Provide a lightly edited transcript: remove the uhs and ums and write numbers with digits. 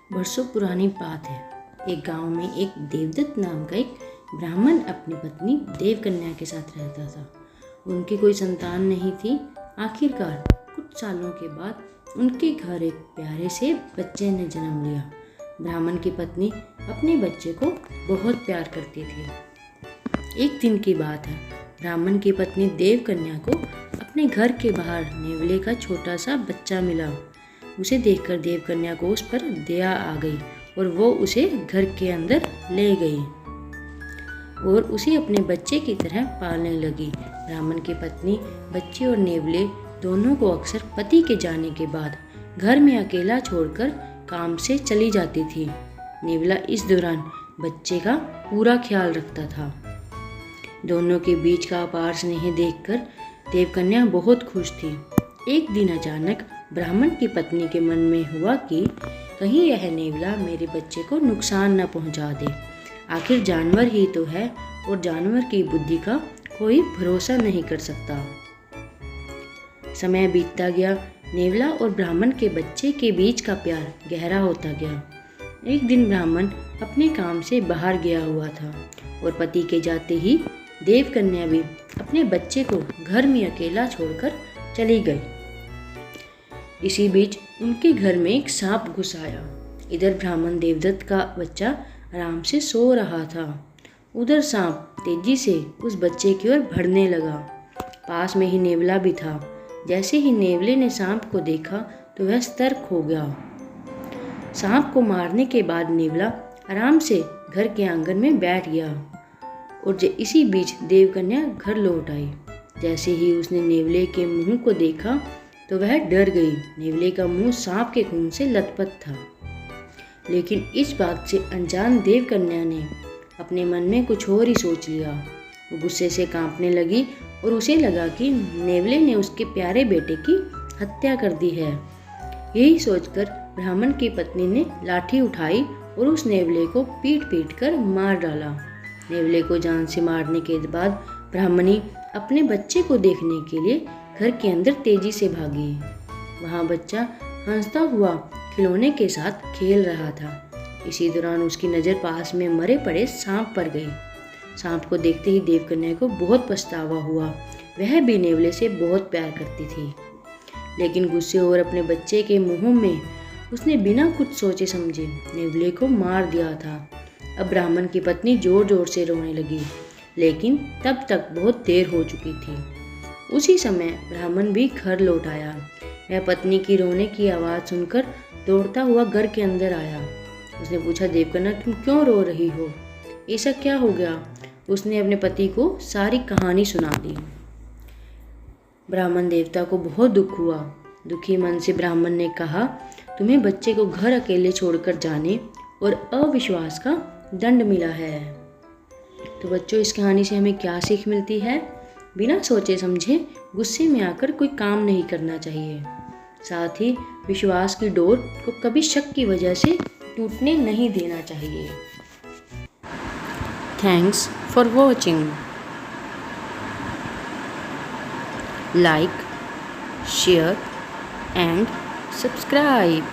बरसों पुरानी बात है। एक गांव में एक देवदत्त नाम का एक ब्राह्मण अपनी पत्नी देवकन्या के साथ रहता था। उनकी कोई संतान नहीं थी। आखिरकार कुछ सालों के बाद उनके घर एक प्यारे से बच्चे ने जन्म लिया। ब्राह्मण की पत्नी अपने बच्चे को बहुत प्यार करती थी। एक दिन की बात है, ब्राह्मण की पत्नी देवकन्या को अपने घर के बाहर नेवले का छोटा सा बच्चा मिला। उसे देखकर देवकन्या को उस पर दया आ गई और वो उसे घर के अंदर ले गई और उसे अपने बच्चे की तरह पालने लगी। ब्राह्मण की पत्नी बच्चे और नेवले दोनों को अक्सर पति के जाने के बाद घर में अकेला छोड़कर काम से चली जाती थी। नेवला इस दौरान बच्चे का पूरा ख्याल रखता था। दोनों के बीच का अपार स्नेह देखकर देवकन्या बहुत खुश थी। एक दिन अचानक ब्राह्मण की पत्नी के मन में हुआ कि कहीं यह नेवला मेरे बच्चे को नुकसान न पहुंचा दे। आखिर जानवर ही तो है और जानवर की बुद्धि का कोई भरोसा नहीं कर सकता। समय बीतता गया। नेवला और ब्राह्मण के बच्चे के बीच का प्यार गहरा होता गया। एक दिन ब्राह्मण अपने काम से बाहर गया हुआ था और पति के जाते ही देवकन्या भी अपने बच्चे को घर में अकेला छोड़कर चली गई। इसी बीच उनके घर में एक सांप घुस आया। इधर ब्राह्मण देवदत्त का बच्चा आराम से सो रहा था, उधर सांप तेजी से उस बच्चे की ओर बढ़ने लगा। पास में ही नेवला भी था। जैसे ही नेवले ने सांप को देखा तो वह सतर्क हो गया। सांप को मारने के बाद नेवला आराम से घर के आंगन में बैठ गया और इसी बीच देवकन्या घर लौट आई। जैसे ही उसने नेवले के मुंह को देखा तो वह डर गई। नेवले का मुंह सांप के खून से लथपथ था। लेकिन इस बात से अनजान देवकन्या ने अपने मन में कुछ और ही सोच लिया। वो गुस्से से कांपने लगी और उसे लगा कि नेवले ने उसके प्यारे बेटे की हत्या कर दी है। यही सोचकर ब्राह्मण की पत्नी ने लाठी उठाई और उस नेवले को पीट पीट कर मार डाला। नेवले को जान से मारने के बाद ब्राह्मणी अपने बच्चे को देखने के लिए घर के अंदर तेजी से भागी। वहाँ बच्चा हंसता हुआ खिलौने के साथ खेल रहा था। इसी दौरान उसकी नज़र पास में मरे पड़े सांप पर गई। सांप को देखते ही देवकन्या को बहुत पछतावा हुआ। वह भी नेवले से बहुत प्यार करती थी, लेकिन गुस्से और अपने बच्चे के मुंह में उसने बिना कुछ सोचे समझे नेवले को मार दिया था। अब ब्राह्मण की पत्नी जोर जोर से रोने लगी, लेकिन तब तक बहुत देर हो चुकी थी। उसी समय ब्राह्मण भी घर लौट आया। वह पत्नी की रोने की आवाज़ सुनकर दौड़ता हुआ घर के अंदर आया। उसने पूछा, देवकन्या तुम क्यों रो रही हो? ऐसा क्या हो गया? उसने अपने पति को सारी कहानी सुना दी। ब्राह्मण देवता को बहुत दुख हुआ। दुखी मन से ब्राह्मण ने कहा, तुम्हें बच्चे को घर अकेले छोड़कर जाने और अविश्वास का दंड मिला है। तो बच्चों, इस कहानी से हमें क्या सीख मिलती है? बिना सोचे समझे गुस्से में आकर कोई काम नहीं करना चाहिए। साथ ही विश्वास की डोर को कभी शक की वजह से टूटने नहीं देना चाहिए। Thanks for watching. Like, share and subscribe.